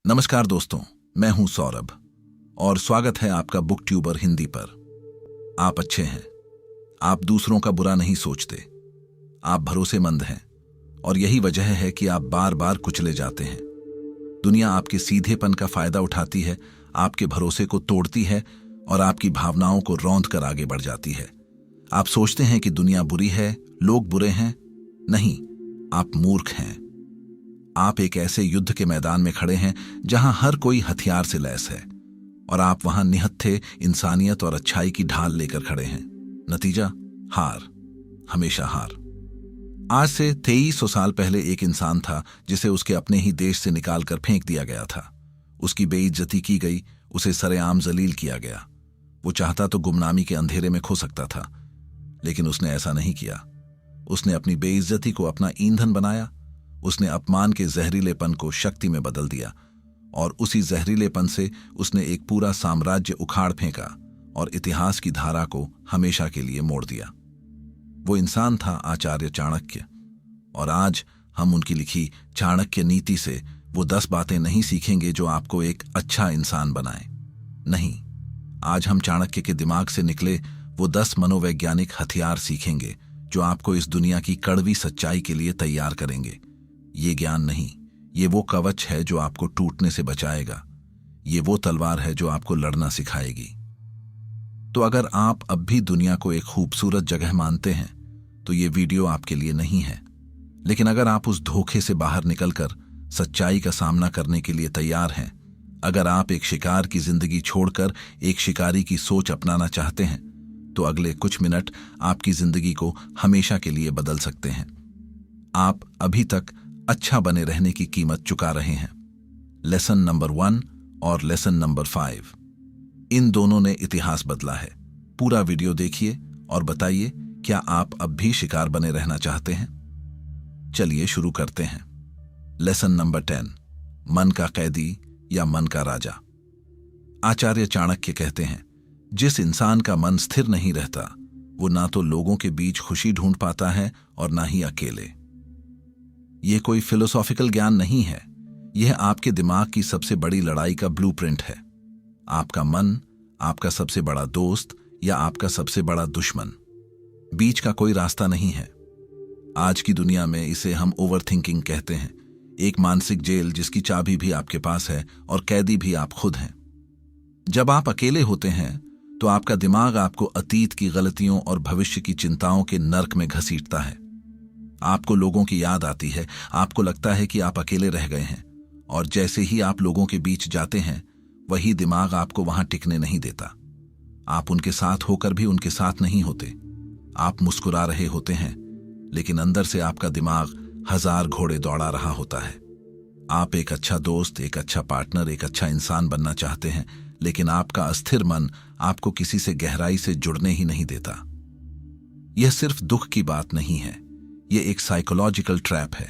नमस्कार दोस्तों, मैं हूं सौरभ और स्वागत है आपका बुक ट्यूबर हिंदी पर। आप अच्छे हैं, आप दूसरों का बुरा नहीं सोचते, आप भरोसेमंद हैं और यही वजह है कि आप बार बार कुचले जाते हैं। दुनिया आपके सीधेपन का फायदा उठाती है, आपके भरोसे को तोड़ती है और आपकी भावनाओं को रौंद कर आगे बढ़ जाती है। आप सोचते हैं कि दुनिया बुरी है, लोग बुरे हैं। नहीं, आप मूर्ख हैं। आप एक ऐसे युद्ध के मैदान में खड़े हैं जहां हर कोई हथियार से लैस है और आप वहां निहत्थे इंसानियत और अच्छाई की ढाल लेकर खड़े हैं। नतीजा हार, हमेशा हार। आज से 2300 साल पहले एक इंसान था जिसे उसके अपने ही देश से निकालकर फेंक दिया गया था। उसकी बेइज्जती की गई, उसे सरेआम जलील किया गया। वो चाहता तो गुमनामी के अंधेरे में खो सकता था, लेकिन उसने ऐसा नहीं किया। उसने अपनी बेइज्जती को अपना ईंधन बनाया। उसने अपमान के जहरीलेपन को शक्ति में बदल दिया और उसी जहरीलेपन से उसने एक पूरा साम्राज्य उखाड़ फेंका और इतिहास की धारा को हमेशा के लिए मोड़ दिया। वो इंसान था आचार्य चाणक्य, और आज हम उनकी लिखी चाणक्य नीति से वो 10 बातें नहीं सीखेंगे जो आपको एक अच्छा इंसान बनाए। नहीं, आज हम चाणक्य के दिमाग से निकले वो 10 मनोवैज्ञानिक हथियार सीखेंगे जो आपको इस दुनिया की कड़वी सच्चाई के लिए तैयार करेंगे। ये ज्ञान नहीं, ये वो कवच है जो आपको टूटने से बचाएगा। ये वो तलवार है जो आपको लड़ना सिखाएगी। तो अगर आप अब भी दुनिया को एक खूबसूरत जगह मानते हैं तो ये वीडियो आपके लिए नहीं है। लेकिन अगर आप उस धोखे से बाहर निकलकर सच्चाई का सामना करने के लिए तैयार हैं, अगर आप एक शिकार की जिंदगी छोड़कर एक शिकारी की सोच अपनाना चाहते हैं, तो अगले कुछ मिनट आपकी जिंदगी को हमेशा के लिए बदल सकते हैं। आप अभी तक अच्छा बने रहने की कीमत चुका रहे हैं। लेसन नंबर 1 और लेसन नंबर 5, इन दोनों ने इतिहास बदला है। पूरा वीडियो देखिए और बताइए, क्या आप अब भी शिकार बने रहना चाहते हैं? चलिए शुरू करते हैं। लेसन नंबर 10, मन का कैदी या मन का राजा। आचार्य चाणक्य कहते हैं, जिस इंसान का मन स्थिर नहीं रहता, वो ना तो लोगों के बीच खुशी ढूंढ पाता है और ना ही अकेले। यह कोई फिलोसॉफिकल ज्ञान नहीं है, यह आपके दिमाग की सबसे बड़ी लड़ाई का ब्लूप्रिंट है। आपका मन आपका सबसे बड़ा दोस्त या आपका सबसे बड़ा दुश्मन। बीच का कोई रास्ता नहीं है। आज की दुनिया में इसे हम ओवरथिंकिंग कहते हैं, एक मानसिक जेल जिसकी चाबी भी आपके पास है और कैदी भी आप खुद हैं। जब आप अकेले होते हैं तो आपका दिमाग आपको अतीत की गलतियों और भविष्य की चिंताओं के नर्क में घसीटता है। आपको लोगों की याद आती है, आपको लगता है कि आप अकेले रह गए हैं, और जैसे ही आप लोगों के बीच जाते हैं, वही दिमाग आपको वहां टिकने नहीं देता। आप उनके साथ होकर भी उनके साथ नहीं होते। आप मुस्कुरा रहे होते हैं, लेकिन अंदर से आपका दिमाग 1000 घोड़े दौड़ा रहा होता है। आप एक अच्छा दोस्त, एक अच्छा पार्टनर, एक अच्छा इंसान बनना चाहते हैं, लेकिन आपका अस्थिर मन आपको किसी से गहराई से जुड़ने ही नहीं देता। यह सिर्फ दुख की बात नहीं है, यह एक साइकोलॉजिकल ट्रैप है।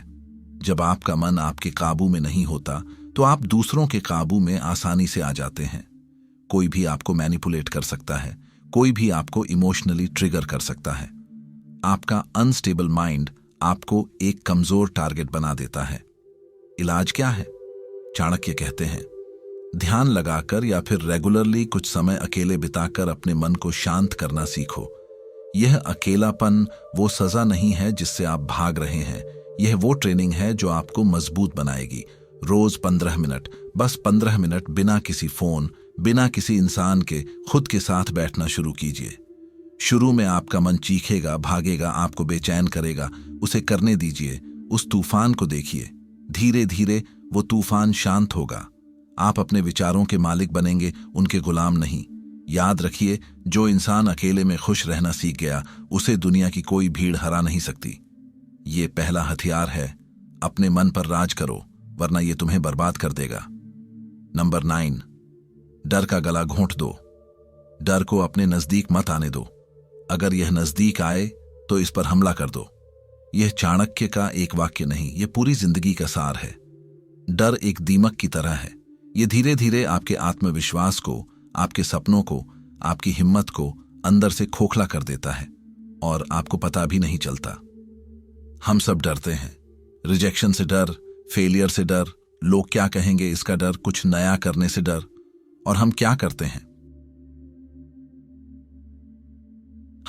जब आपका मन आपके काबू में नहीं होता तो आप दूसरों के काबू में आसानी से आ जाते हैं। कोई भी आपको मैनिपुलेट कर सकता है, कोई भी आपको इमोशनली ट्रिगर कर सकता है। आपका अनस्टेबल माइंड आपको एक कमजोर टारगेट बना देता है। इलाज क्या है? चाणक्य कहते हैं, ध्यान लगाकर या फिर रेगुलरली कुछ समय अकेले बिताकर अपने मन को शांत करना सीखो। यह अकेलापन वो सजा नहीं है जिससे आप भाग रहे हैं, यह वो ट्रेनिंग है जो आपको मजबूत बनाएगी। रोज 15 मिनट, बस 15 मिनट बिना किसी फोन, बिना किसी इंसान के खुद के साथ बैठना शुरू कीजिए। शुरू में आपका मन चीखेगा, भागेगा, आपको बेचैन करेगा। उसे करने दीजिए। उस तूफान को देखिए। धीरे धीरे वो तूफान शांत होगा। आप अपने विचारों के मालिक बनेंगे, उनके गुलाम नहीं। याद रखिए, जो इंसान अकेले में खुश रहना सीख गया, उसे दुनिया की कोई भीड़ हरा नहीं सकती। ये पहला हथियार है। अपने मन पर राज करो, वरना ये तुम्हें बर्बाद कर देगा। नंबर 9, डर का गला घोंट दो। डर को अपने नजदीक मत आने दो। अगर यह नजदीक आए तो इस पर हमला कर दो। यह चाणक्य का एक वाक्य नहीं, यह पूरी जिंदगी का सार है। डर एक दीमक की तरह है। यह धीरे धीरे आपके आत्मविश्वास को, आपके सपनों को, आपकी हिम्मत को अंदर से खोखला कर देता है और आपको पता भी नहीं चलता। हम सब डरते हैं। रिजेक्शन से डर, फेलियर से डर, लोग क्या कहेंगे इसका डर, कुछ नया करने से डर। और हम क्या करते हैं?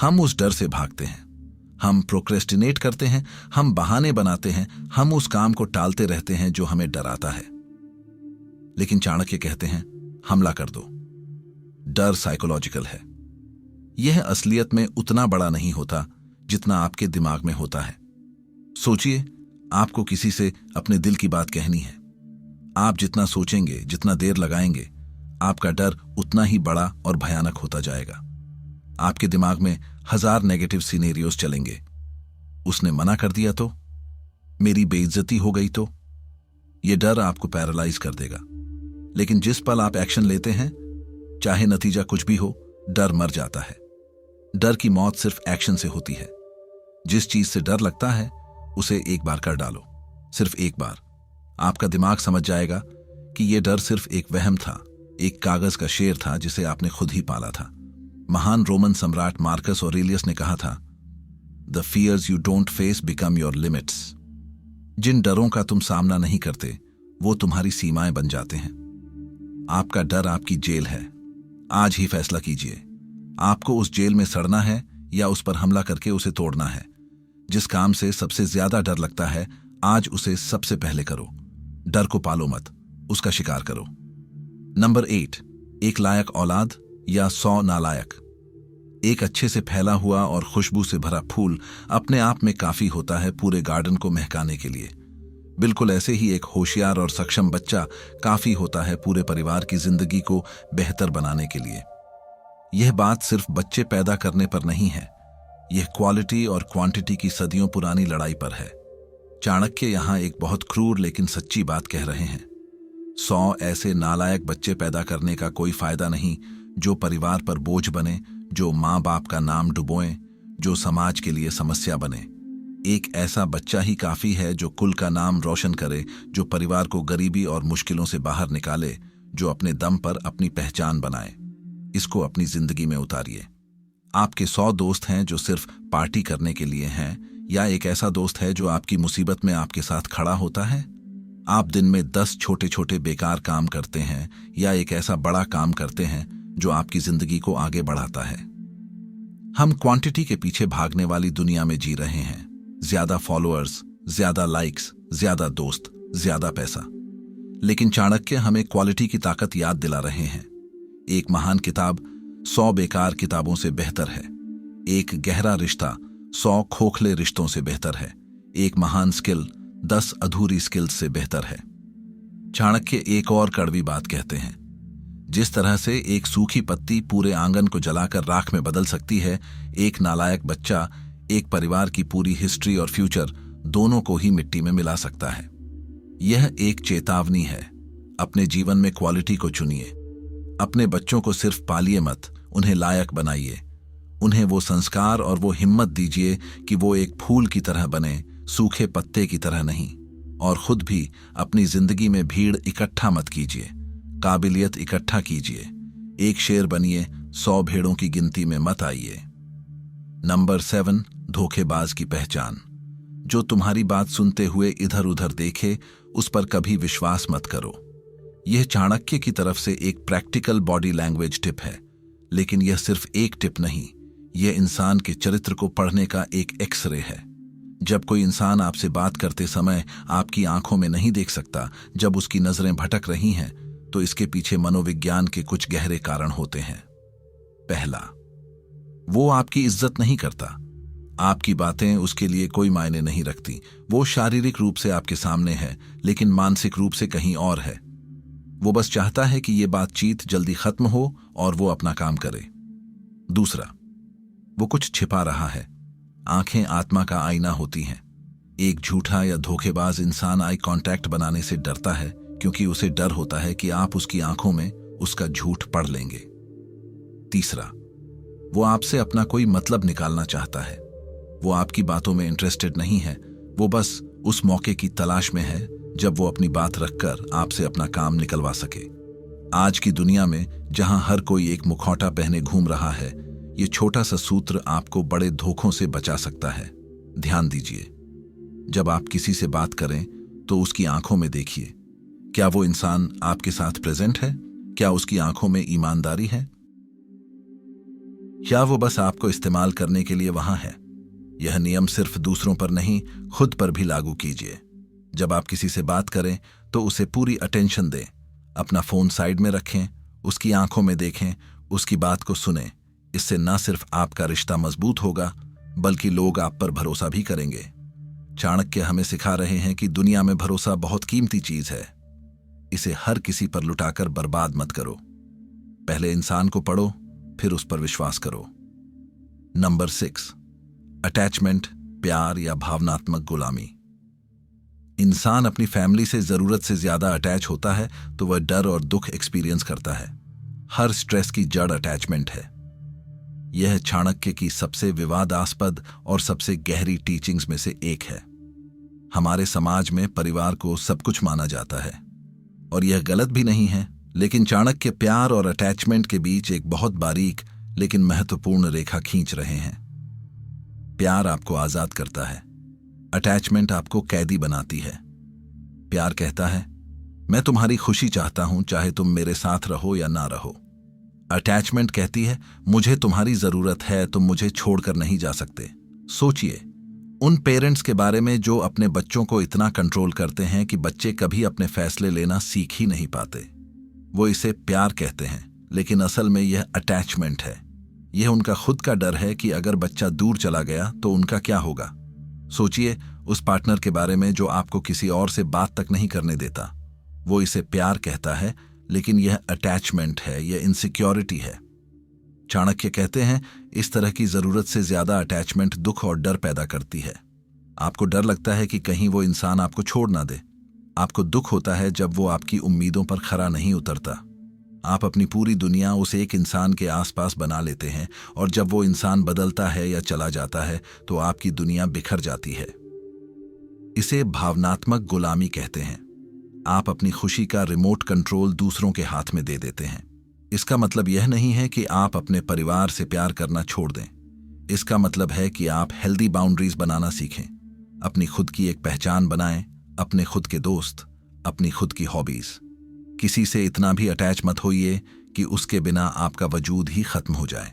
हम उस डर से भागते हैं, हम प्रोक्रेस्टिनेट करते हैं, हम बहाने बनाते हैं, हम उस काम को टालते रहते हैं जो हमें डराता है। लेकिन चाणक्य कहते हैं, हमला कर दो। डर साइकोलॉजिकल है। यह असलियत में उतना बड़ा नहीं होता जितना आपके दिमाग में होता है। सोचिए, आपको किसी से अपने दिल की बात कहनी है। आप जितना सोचेंगे, जितना देर लगाएंगे, आपका डर उतना ही बड़ा और भयानक होता जाएगा। आपके दिमाग में 1000 नेगेटिव सिनेरियोस चलेंगे। उसने मना कर दिया तो, मेरी बेइज्जती हो गई तो। यह डर आपको पैरालाइज कर देगा। लेकिन जिस पल आप एक्शन लेते हैं, चाहे नतीजा कुछ भी हो, डर मर जाता है। डर की मौत सिर्फ एक्शन से होती है। जिस चीज से डर लगता है उसे एक बार कर डालो, सिर्फ एक बार। आपका दिमाग समझ जाएगा कि यह डर सिर्फ एक वहम था, एक कागज का शेर था जिसे आपने खुद ही पाला था। महान रोमन सम्राट मार्कस ऑरेलियस ने कहा था, the fears you don't face become your limits. जिन डरों का तुम सामना नहीं करते वो तुम्हारी सीमाएं बन जाते हैं। आपका डर आपकी जेल है। आज ही फैसला कीजिए, आपको उस जेल में सड़ना है या उस पर हमला करके उसे तोड़ना है। जिस काम से सबसे ज्यादा डर लगता है, आज उसे सबसे पहले करो। डर को पालो मत, उसका शिकार करो। नंबर 8, एक लायक औलाद या 100 नालायक। एक अच्छे से फैला हुआ और खुशबू से भरा फूल अपने आप में काफी होता है पूरे गार्डन को महकाने के लिए। बिल्कुल ऐसे ही एक होशियार और सक्षम बच्चा काफी होता है पूरे परिवार की जिंदगी को बेहतर बनाने के लिए। यह बात सिर्फ बच्चे पैदा करने पर नहीं है, यह क्वालिटी और क्वांटिटी की सदियों पुरानी लड़ाई पर है। चाणक्य यहां एक बहुत क्रूर लेकिन सच्ची बात कह रहे हैं। 100 ऐसे नालायक बच्चे पैदा करने का कोई फायदा नहीं जो परिवार पर बोझ बने, जो माँ बाप का नाम डुबोएं, जो समाज के लिए समस्या बने। एक ऐसा बच्चा ही काफी है जो कुल का नाम रोशन करे, जो परिवार को गरीबी और मुश्किलों से बाहर निकाले, जो अपने दम पर अपनी पहचान बनाए। इसको अपनी जिंदगी में उतारिए। आपके 100 दोस्त हैं जो सिर्फ पार्टी करने के लिए हैं, या एक ऐसा दोस्त है जो आपकी मुसीबत में आपके साथ खड़ा होता है? आप दिन में 10 छोटे छोटे बेकार काम करते हैं या एक ऐसा बड़ा काम करते हैं जो आपकी जिंदगी को आगे बढ़ाता है? हम क्वांटिटी के पीछे भागने वाली दुनिया में जी रहे हैं। ज्यादा फॉलोअर्स, ज्यादा लाइक्स, ज्यादा दोस्त, ज्यादा पैसा। लेकिन चाणक्य हमें क्वालिटी की ताकत याद दिला रहे हैं। एक महान किताब 100 बेकार किताबों से बेहतर है। एक गहरा रिश्ता 100 खोखले रिश्तों से बेहतर है। एक महान स्किल 10 अधूरी स्किल्स से बेहतर है। चाणक्य एक और कड़वी बात कहते हैं, जिस तरह से एक सूखी पत्ती पूरे आंगन को जलाकर राख में बदल सकती है, एक नालायक बच्चा एक परिवार की पूरी हिस्ट्री और फ्यूचर दोनों को ही मिट्टी में मिला सकता है। यह एक चेतावनी है। अपने जीवन में क्वालिटी को चुनिए। अपने बच्चों को सिर्फ पालिए मत, उन्हें लायक बनाइए। उन्हें वो संस्कार और वो हिम्मत दीजिए कि वो एक फूल की तरह बने, सूखे पत्ते की तरह नहीं। और खुद भी अपनी जिंदगी में भीड़ इकट्ठा मत कीजिए, काबिलियत इकट्ठा कीजिए। एक शेर बनिए, 100 भेड़ों की गिनती में मत आइए। नंबर 7, धोखेबाज की पहचान। जो तुम्हारी बात सुनते हुए इधर उधर देखे, उस पर कभी विश्वास मत करो। यह चाणक्य की तरफ से एक प्रैक्टिकल बॉडी लैंग्वेज टिप है, लेकिन यह सिर्फ एक टिप नहीं, यह इंसान के चरित्र को पढ़ने का एक एक्सरे है। जब कोई इंसान आपसे बात करते समय आपकी आंखों में नहीं देख सकता, जब उसकी नजरें भटक रही हैं, तो इसके पीछे मनोविज्ञान के कुछ गहरे कारण होते हैं। पहला, वो आपकी इज्जत नहीं करता। आपकी बातें उसके लिए कोई मायने नहीं रखती। वो शारीरिक रूप से आपके सामने है, लेकिन मानसिक रूप से कहीं और है। वो बस चाहता है कि ये बातचीत जल्दी खत्म हो और वो अपना काम करे। दूसरा, वो कुछ छिपा रहा है। आंखें आत्मा का आईना होती हैं। एक झूठा या धोखेबाज इंसान आई कांटेक्ट बनाने से डरता है, क्योंकि उसे डर होता है कि आप उसकी आंखों में उसका झूठ पढ़ लेंगे। तीसरा, वो आपसे अपना कोई मतलब निकालना चाहता है। वो आपकी बातों में इंटरेस्टेड नहीं है, वो बस उस मौके की तलाश में है जब वो अपनी बात रखकर आपसे अपना काम निकलवा सके। आज की दुनिया में जहां हर कोई एक मुखौटा पहने घूम रहा है, ये छोटा सा सूत्र आपको बड़े धोखों से बचा सकता है। ध्यान दीजिए, जब आप किसी से बात करें तो उसकी आंखों में देखिए। क्या वो इंसान आपके साथ प्रेजेंट है? क्या उसकी आंखों में ईमानदारी है, या वो बस आपको इस्तेमाल करने के लिए वहां है? यह नियम सिर्फ दूसरों पर नहीं, खुद पर भी लागू कीजिए। जब आप किसी से बात करें तो उसे पूरी अटेंशन दें। अपना फोन साइड में रखें, उसकी आंखों में देखें, उसकी बात को सुनें। इससे न सिर्फ आपका रिश्ता मजबूत होगा, बल्कि लोग आप पर भरोसा भी करेंगे। चाणक्य हमें सिखा रहे हैं कि दुनिया में भरोसा बहुत कीमती चीज है। इसे हर किसी पर लुटाकर बर्बाद मत करो। पहले इंसान को पढ़ो, फिर उस पर विश्वास करो। नंबर 6, अटैचमेंट, प्यार या भावनात्मक गुलामी। इंसान अपनी फैमिली से जरूरत से ज्यादा अटैच होता है तो वह डर और दुख एक्सपीरियंस करता है। हर स्ट्रेस की जड़ अटैचमेंट है। यह चाणक्य की सबसे विवादास्पद और सबसे गहरी टीचिंग्स में से एक है। हमारे समाज में परिवार को सब कुछ माना जाता है और यह गलत भी नहीं है, लेकिन चाणक्य प्यार और अटैचमेंट के बीच एक बहुत बारीक लेकिन महत्वपूर्ण रेखा खींच रहे हैं। प्यार आपको आजाद करता है, अटैचमेंट आपको कैदी बनाती है। प्यार कहता है, मैं तुम्हारी खुशी चाहता हूं, चाहे तुम मेरे साथ रहो या ना रहो। अटैचमेंट कहती है, मुझे तुम्हारी जरूरत है, तुम मुझे छोड़कर नहीं जा सकते। सोचिए उन पेरेंट्स के बारे में जो अपने बच्चों को इतना कंट्रोल करते हैं कि बच्चे कभी अपने फैसले लेना सीख ही नहीं पाते। वो इसे प्यार कहते हैं, लेकिन असल में यह अटैचमेंट है। यह उनका खुद का डर है कि अगर बच्चा दूर चला गया तो उनका क्या होगा। सोचिए उस पार्टनर के बारे में जो आपको किसी और से बात तक नहीं करने देता। वो इसे प्यार कहता है, लेकिन यह अटैचमेंट है, यह इनसिक्योरिटी है। चाणक्य कहते हैं, इस तरह की जरूरत से ज्यादा अटैचमेंट दुख और डर पैदा करती है। आपको डर लगता है कि कहीं वो इंसान आपको छोड़ ना दे। आपको दुख होता है जब वो आपकी उम्मीदों पर खरा नहीं उतरता। आप अपनी पूरी दुनिया उस एक इंसान के आसपास बना लेते हैं, और जब वो इंसान बदलता है या चला जाता है तो आपकी दुनिया बिखर जाती है। इसे भावनात्मक गुलामी कहते हैं। आप अपनी खुशी का रिमोट कंट्रोल दूसरों के हाथ में दे देते हैं। इसका मतलब यह नहीं है कि आप अपने परिवार से प्यार करना छोड़ दें। इसका मतलब है कि आप हेल्दी बाउंड्रीज बनाना सीखें। अपनी खुद की एक पहचान बनाएं, अपने खुद के दोस्त, अपनी खुद की हॉबीज। किसी से इतना भी अटैच मत होइए कि उसके बिना आपका वजूद ही खत्म हो जाए।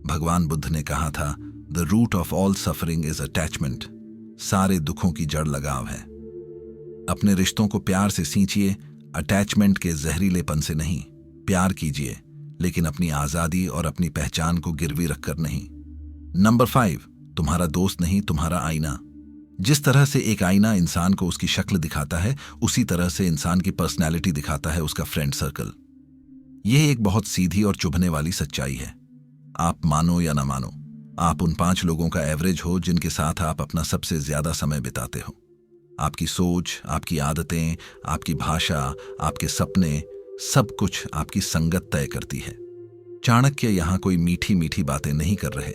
भगवान बुद्ध ने कहा था, the root of all suffering is attachment. सारे दुखों की जड़ लगाव है। अपने रिश्तों को प्यार से सींचिए, अटैचमेंट के जहरीलेपन से नहीं। प्यार कीजिए, लेकिन अपनी आजादी और अपनी पहचान को गिरवी रखकर नहीं। नंबर 5, तुम्हारा दोस्त नहीं, तुम्हारा आईना। जिस तरह से एक आईना इंसान को उसकी शक्ल दिखाता है, उसी तरह से इंसान की पर्सनैलिटी दिखाता है उसका फ्रेंड सर्कल। यह एक बहुत सीधी और चुभने वाली सच्चाई है। आप मानो या ना मानो, आप उन 5 लोगों का एवरेज हो जिनके साथ आप अपना सबसे ज्यादा समय बिताते हो। आपकी सोच, आपकी आदतें, आपकी भाषा, आपके सपने, सब कुछ आपकी संगत तय करती है। चाणक्य यहां कोई मीठी मीठी बातें नहीं कर रहे।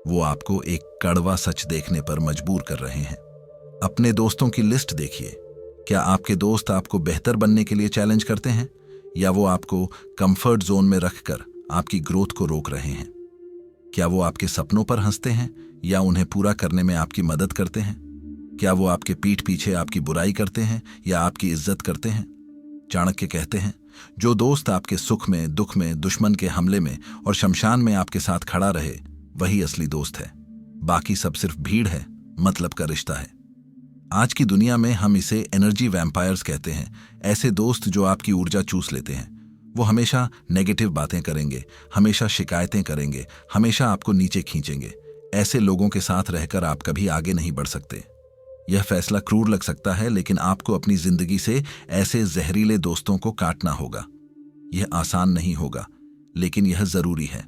वो आपको एक कड़वा सच देखने पर मजबूर कर रहे हैं। अपने दोस्तों की लिस्ट देखिए। क्या आपके दोस्त आपको बेहतर बनने के लिए चैलेंज करते हैं, या वो आपको कंफर्ट जोन में रखकर आपकी ग्रोथ को रोक रहे हैं? क्या वो आपके सपनों पर हंसते हैं, या उन्हें पूरा करने में आपकी मदद करते हैं? क्या वो आपके पीठ पीछे आपकी बुराई करते हैं या आपकी इज्जत करते हैं? चाणक्य कहते हैं, जो दोस्त आपके सुख में, दुख में, दुश्मन के हमले में और शमशान में आपके साथ खड़ा रहे, वही असली दोस्त है। बाकी सब सिर्फ भीड़ है, मतलब का रिश्ता है। आज की दुनिया में हम इसे एनर्जी वैम्पायर्स कहते हैं। ऐसे दोस्त जो आपकी ऊर्जा चूस लेते हैं। वो हमेशा नेगेटिव बातें करेंगे, हमेशा शिकायतें करेंगे, हमेशा आपको नीचे खींचेंगे। ऐसे लोगों के साथ रहकर आप कभी आगे नहीं बढ़ सकते। यह फैसला क्रूर लग सकता है, लेकिन आपको अपनी जिंदगी से ऐसे जहरीले दोस्तों को काटना होगा। यह आसान नहीं होगा, लेकिन यह जरूरी है।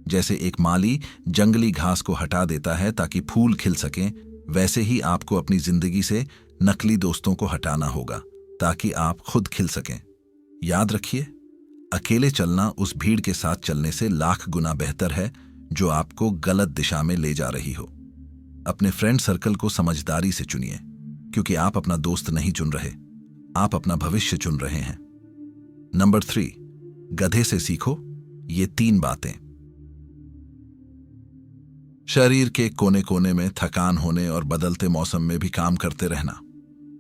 जैसे एक माली जंगली घास को हटा देता है ताकि फूल खिल सकें, वैसे ही आपको अपनी जिंदगी से नकली दोस्तों को हटाना होगा ताकि आप खुद खिल सकें। याद रखिए, अकेले चलना उस भीड़ के साथ चलने से लाख गुना बेहतर है जो आपको गलत दिशा में ले जा रही हो। अपने फ्रेंड सर्कल को समझदारी से चुनिए, क्योंकि आप अपना दोस्त नहीं चुन रहे, आप अपना भविष्य चुन रहे हैं। नंबर 3, गधे से सीखो ये 3 बातें। शरीर के कोने कोने में थकान होने और बदलते मौसम में भी काम करते रहना,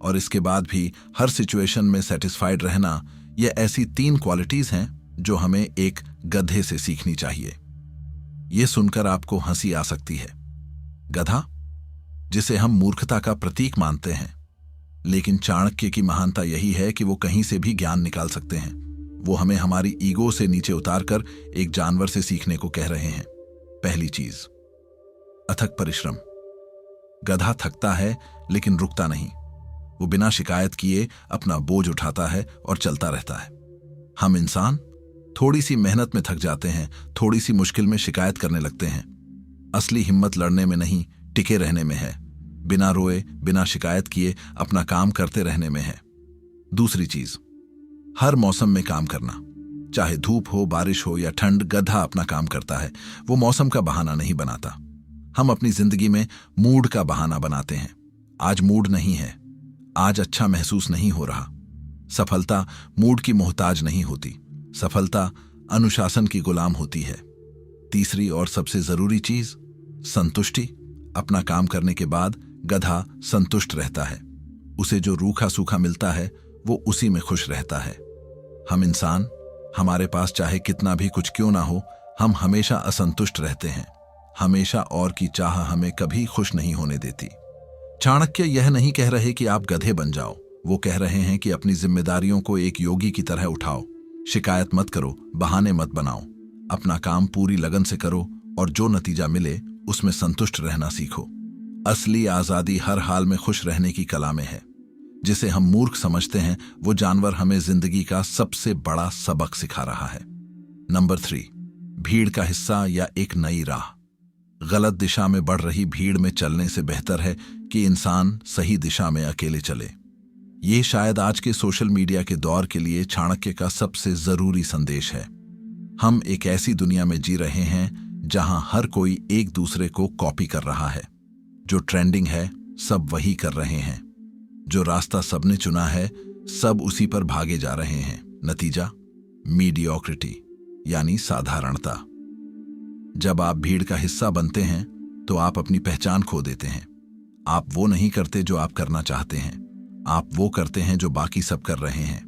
और इसके बाद भी हर सिचुएशन में सेटिस्फाइड रहना, ये ऐसी 3 क्वालिटीज हैं जो हमें एक गधे से सीखनी चाहिए। ये सुनकर आपको हंसी आ सकती है। गधा, जिसे हम मूर्खता का प्रतीक मानते हैं, लेकिन चाणक्य की महानता यही है कि वो कहीं से भी ज्ञान निकाल सकते हैं। वो हमें हमारी ईगो से नीचे उतारकर एक जानवर से सीखने को कह रहे हैं। पहली चीज, अथक परिश्रम। गधा थकता है लेकिन रुकता नहीं। वो बिना शिकायत किए अपना बोझ उठाता है और चलता रहता है। हम इंसान थोड़ी सी मेहनत में थक जाते हैं, थोड़ी सी मुश्किल में शिकायत करने लगते हैं। असली हिम्मत लड़ने में नहीं, टिके रहने में है। बिना रोए, बिना शिकायत किए अपना काम करते रहने में है। दूसरी चीज, हर मौसम में काम करना। चाहे धूप हो, बारिश हो या ठंड, गधा अपना काम करता है। वो मौसम का बहाना नहीं बनाता। हम अपनी जिंदगी में मूड का बहाना बनाते हैं। आज मूड नहीं है, आज अच्छा महसूस नहीं हो रहा। सफलता मूड की मोहताज नहीं होती। सफलता अनुशासन की गुलाम होती है। तीसरी और सबसे जरूरी चीज, संतुष्टि। अपना काम करने के बाद गधा संतुष्ट रहता है। उसे जो रूखा सूखा मिलता है वो उसी में खुश रहता है। हम इंसान, हमारे पास चाहे कितना भी कुछ क्यों ना हो, हम हमेशा असंतुष्ट रहते हैं। हमेशा और की चाह हमें कभी खुश नहीं होने देती। चाणक्य यह नहीं कह रहे कि आप गधे बन जाओ। वो कह रहे हैं कि अपनी जिम्मेदारियों को एक योगी की तरह उठाओ। शिकायत मत करो, बहाने मत बनाओ। अपना काम पूरी लगन से करो और जो नतीजा मिले उसमें संतुष्ट रहना सीखो। असली आजादी हर हाल में खुश रहने की कला में है। जिसे हम मूर्ख समझते हैं, वो जानवर हमें जिंदगी का सबसे बड़ा सबक सिखा रहा है। नंबर 3, भीड़ का हिस्सा या एक नई राह। गलत दिशा में बढ़ रही भीड़ में चलने से बेहतर है कि इंसान सही दिशा में अकेले चले। ये शायद आज के सोशल मीडिया के दौर के लिए चाणक्य का सबसे जरूरी संदेश है। हम एक ऐसी दुनिया में जी रहे हैं जहां हर कोई एक दूसरे को कॉपी कर रहा है। जो ट्रेंडिंग है सब वही कर रहे हैं। जो रास्ता सबने चुना है सब उसी पर भागे जा रहे हैं। नतीजा, मीडियोक्रिटी यानी साधारणता। जब आप भीड़ का हिस्सा बनते हैं तो आप अपनी पहचान खो देते हैं। आप वो नहीं करते जो आप करना चाहते हैं, आप वो करते हैं जो बाकी सब कर रहे हैं।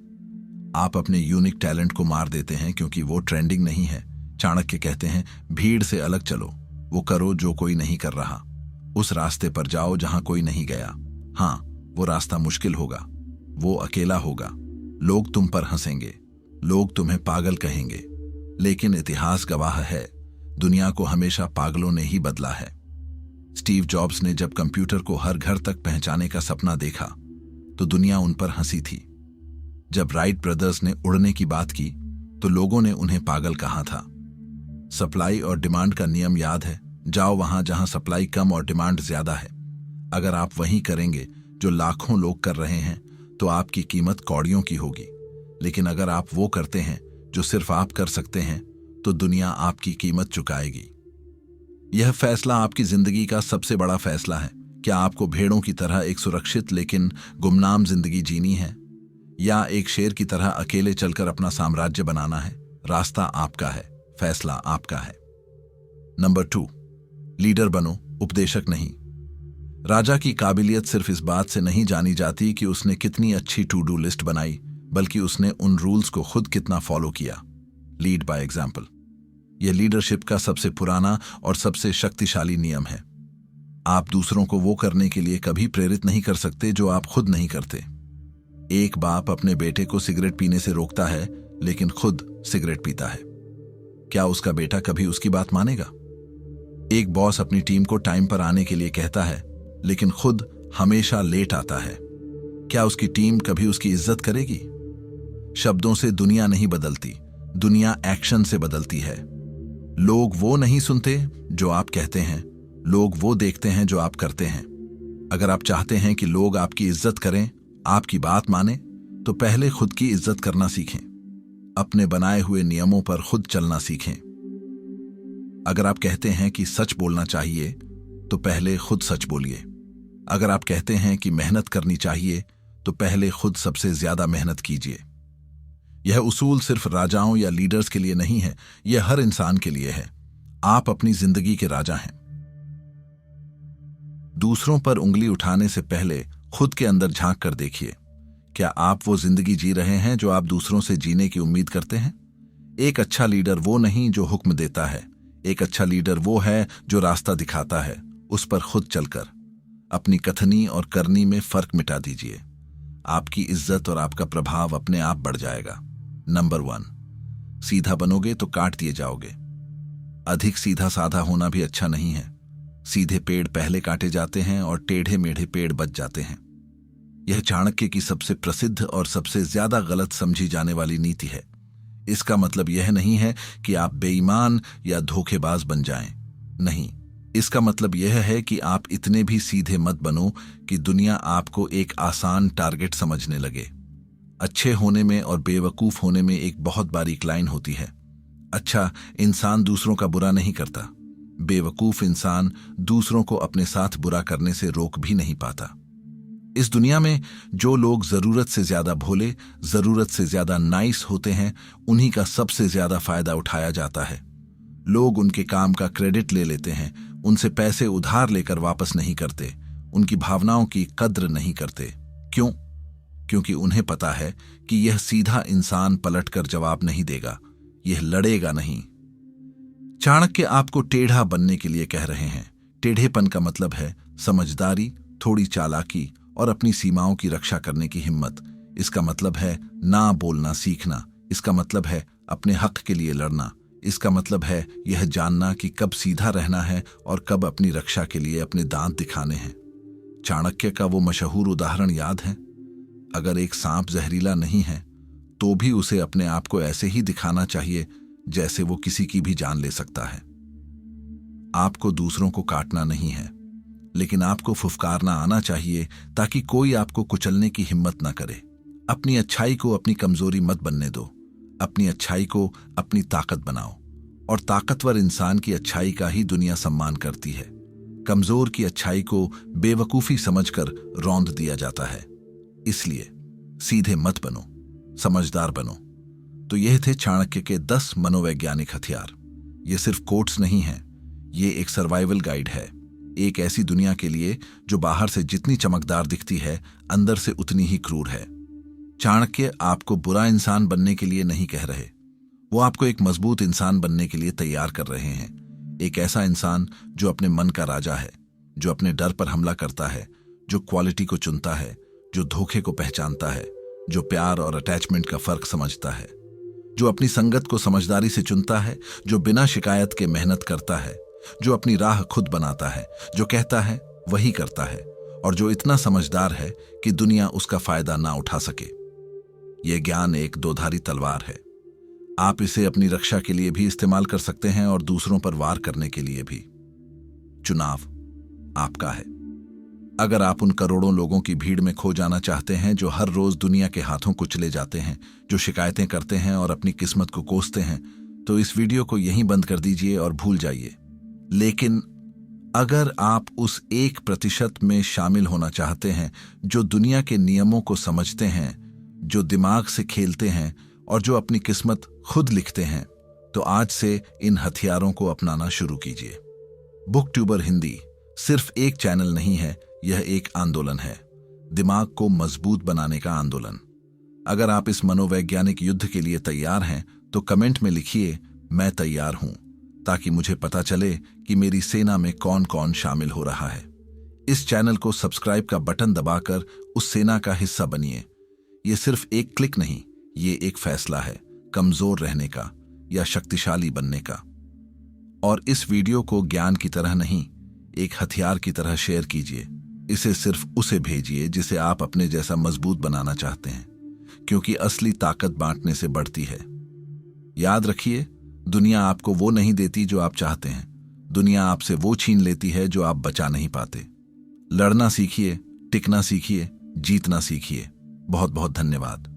आप अपने यूनिक टैलेंट को मार देते हैं क्योंकि वो ट्रेंडिंग नहीं है। चाणक्य कहते हैं, भीड़ से अलग चलो, वो करो जो कोई नहीं कर रहा। उस रास्ते पर जाओ जहां कोई नहीं गया। हाँ, वो रास्ता मुश्किल होगा, वो अकेला होगा, लोग तुम पर हंसेंगे, लोग तुम्हें पागल कहेंगे, लेकिन इतिहास गवाह है, दुनिया को हमेशा पागलों ने ही बदला है। स्टीव जॉब्स ने जब कंप्यूटर को हर घर तक पहुंचाने का सपना देखा तो दुनिया उन पर हंसी थी। जब राइट ब्रदर्स ने उड़ने की बात की तो लोगों ने उन्हें पागल कहा था। सप्लाई और डिमांड का नियम याद है, जाओ वहां जहां सप्लाई कम और डिमांड ज्यादा है। अगर आप वही करेंगे जो लाखों लोग कर रहे हैं तो आपकी कीमत कौड़ियों की होगी। लेकिन अगर आप वो करते हैं जो सिर्फ आप कर सकते हैं तो दुनिया आपकी कीमत चुकाएगी। यह फैसला आपकी जिंदगी का सबसे बड़ा फैसला है। क्या आपको भेड़ों की तरह एक सुरक्षित लेकिन गुमनाम जिंदगी जीनी है, या एक शेर की तरह अकेले चलकर अपना साम्राज्य बनाना है? रास्ता आपका है, फैसला आपका है। नंबर 2, लीडर बनो, उपदेशक नहीं। राजा की काबिलियत सिर्फ इस बात से नहीं जानी जाती कि उसने कितनी अच्छी टू डू लिस्ट बनाई, बल्कि उसने उन रूल्स को खुद कितना फॉलो किया। Lead by example. यह लीडरशिप का सबसे पुराना और सबसे शक्तिशाली नियम है। आप दूसरों को वो करने के लिए कभी प्रेरित नहीं कर सकते जो आप खुद नहीं करते। एक बाप अपने बेटे को सिगरेट पीने से रोकता है लेकिन खुद सिगरेट पीता है। क्या उसका बेटा कभी उसकी बात मानेगा? एक बॉस अपनी टीम को टाइम पर आने के लिए कहता है लेकिन खुद हमेशा लेट आता है। क्या उसकी टीम कभी उसकी इज्जत करेगी? शब्दों से दुनिया नहीं बदलती, दुनिया एक्शन से बदलती है। लोग वो नहीं सुनते जो आप कहते हैं, लोग वो देखते हैं जो आप करते हैं। अगर आप चाहते हैं कि लोग आपकी इज्जत करें, आपकी बात माने, तो पहले खुद की इज्जत करना सीखें। अपने बनाए हुए नियमों पर खुद चलना सीखें। अगर आप कहते हैं कि सच बोलना चाहिए तो पहले खुद सच बोलिए। अगर आप कहते हैं कि मेहनत करनी चाहिए तो पहले खुद सबसे ज्यादा मेहनत कीजिए। यह उसूल सिर्फ राजाओं या लीडर्स के लिए नहीं है, यह हर इंसान के लिए है। आप अपनी जिंदगी के राजा हैं। दूसरों पर उंगली उठाने से पहले खुद के अंदर झांक कर देखिए, क्या आप वो जिंदगी जी रहे हैं जो आप दूसरों से जीने की उम्मीद करते हैं? एक अच्छा लीडर वो नहीं जो हुक्म देता है, एक अच्छा लीडर वो है जो रास्ता दिखाता है, उस पर खुद चलकर। अपनी कथनी और करनी में फर्क मिटा दीजिए, आपकी इज्जत और आपका प्रभाव अपने आप बढ़ जाएगा। नंबर 1, सीधा बनोगे तो काट दिए जाओगे। अधिक सीधा साधा होना भी अच्छा नहीं है। सीधे पेड़ पहले काटे जाते हैं और टेढ़े मेढ़े पेड़ बच जाते हैं। यह चाणक्य की सबसे प्रसिद्ध और सबसे ज्यादा गलत समझी जाने वाली नीति है। इसका मतलब यह नहीं है कि आप बेईमान या धोखेबाज बन जाएं। नहीं, इसका मतलब यह है कि आप इतने भी सीधे मत बनो कि दुनिया आपको एक आसान टारगेट समझने लगे। अच्छे होने में और बेवकूफ होने में एक बहुत बारीक लाइन होती है। अच्छा इंसान दूसरों का बुरा नहीं करता, बेवकूफ इंसान दूसरों को अपने साथ बुरा करने से रोक भी नहीं पाता। इस दुनिया में जो लोग जरूरत से ज्यादा भोले, जरूरत से ज्यादा नाइस होते हैं, उन्हीं का सबसे ज्यादा फायदा उठाया जाता है। लोग उनके काम का क्रेडिट ले लेते हैं, उनसे पैसे उधार लेकर वापस नहीं करते, उनकी भावनाओं की कद्र नहीं करते। क्यों? क्योंकि उन्हें पता है कि यह सीधा इंसान पलटकर जवाब नहीं देगा, यह लड़ेगा नहीं। चाणक्य आपको टेढ़ा बनने के लिए कह रहे हैं। टेढ़ेपन का मतलब है समझदारी, थोड़ी चालाकी और अपनी सीमाओं की रक्षा करने की हिम्मत। इसका मतलब है ना बोलना सीखना। इसका मतलब है अपने हक के लिए लड़ना। इसका मतलब है यह जानना कि कब सीधा रहना है और कब अपनी रक्षा के लिए अपने दांत दिखाने हैं। चाणक्य का वो मशहूर उदाहरण याद है? अगर एक सांप जहरीला नहीं है तो भी उसे अपने आप को ऐसे ही दिखाना चाहिए जैसे वो किसी की भी जान ले सकता है। आपको दूसरों को काटना नहीं है, लेकिन आपको फुफकारना आना चाहिए ताकि कोई आपको कुचलने की हिम्मत ना करे। अपनी अच्छाई को अपनी कमजोरी मत बनने दो, अपनी अच्छाई को अपनी ताकत बनाओ। और ताकतवर इंसान की अच्छाई का ही दुनिया सम्मान करती है। कमजोर की अच्छाई को बेवकूफी समझकर रौंद दिया जाता है। इसलिए सीधे मत बनो, समझदार बनो। तो यह थे चाणक्य के 10 मनोवैज्ञानिक हथियार। ये सिर्फ कोट्स नहीं हैं, ये एक सर्वाइवल गाइड है। एक ऐसी दुनिया के लिए जो बाहर से जितनी चमकदार दिखती है, अंदर से उतनी ही क्रूर है। चाणक्य आपको बुरा इंसान बनने के लिए नहीं कह रहे, वो आपको एक मजबूत इंसान बनने के लिए तैयार कर रहे हैं। एक ऐसा इंसान जो अपने मन का राजा है, जो अपने डर पर हमला करता है, जो क्वालिटी को चुनता है, जो धोखे को पहचानता है, जो प्यार और अटैचमेंट का फर्क समझता है, जो अपनी संगत को समझदारी से चुनता है, जो बिना शिकायत के मेहनत करता है, जो अपनी राह खुद बनाता है, जो कहता है वही करता है, और जो इतना समझदार है कि दुनिया उसका फायदा ना उठा सके। यह ज्ञान एक दोधारी तलवार है। आप इसे अपनी रक्षा के लिए भी इस्तेमाल कर सकते हैं और दूसरों पर वार करने के लिए भी। चुनाव आपका है। अगर आप उन करोड़ों लोगों की भीड़ में खो जाना चाहते हैं जो हर रोज दुनिया के हाथों कुचले जाते हैं, जो शिकायतें करते हैं और अपनी किस्मत को कोसते हैं, तो इस वीडियो को यहीं बंद कर दीजिए और भूल जाइए। लेकिन अगर आप उस 1% में शामिल होना चाहते हैं जो दुनिया के नियमों को समझते हैं, जो दिमाग से खेलते हैं और जो अपनी किस्मत खुद लिखते हैं, तो आज से इन हथियारों को अपनाना शुरू कीजिए। बुकट्यूबर हिंदी सिर्फ एक चैनल नहीं है, यह एक आंदोलन है, दिमाग को मजबूत बनाने का आंदोलन। अगर आप इस मनोवैज्ञानिक युद्ध के लिए तैयार हैं तो कमेंट में लिखिए मैं तैयार हूं, ताकि मुझे पता चले कि मेरी सेना में कौन कौन शामिल हो रहा है। इस चैनल को सब्सक्राइब का बटन दबाकर उस सेना का हिस्सा बनिए। यह सिर्फ एक क्लिक नहीं, ये एक फैसला है, कमजोर रहने का या शक्तिशाली बनने का। और इस वीडियो को ज्ञान की तरह नहीं, एक हथियार की तरह शेयर कीजिए। इसे सिर्फ उसे भेजिए जिसे आप अपने जैसा मजबूत बनाना चाहते हैं, क्योंकि असली ताकत बांटने से बढ़ती है। याद रखिए, दुनिया आपको वो नहीं देती जो आप चाहते हैं, दुनिया आपसे वो छीन लेती है जो आप बचा नहीं पाते। लड़ना सीखिए, टिकना सीखिए, जीतना सीखिए। बहुत बहुत धन्यवाद।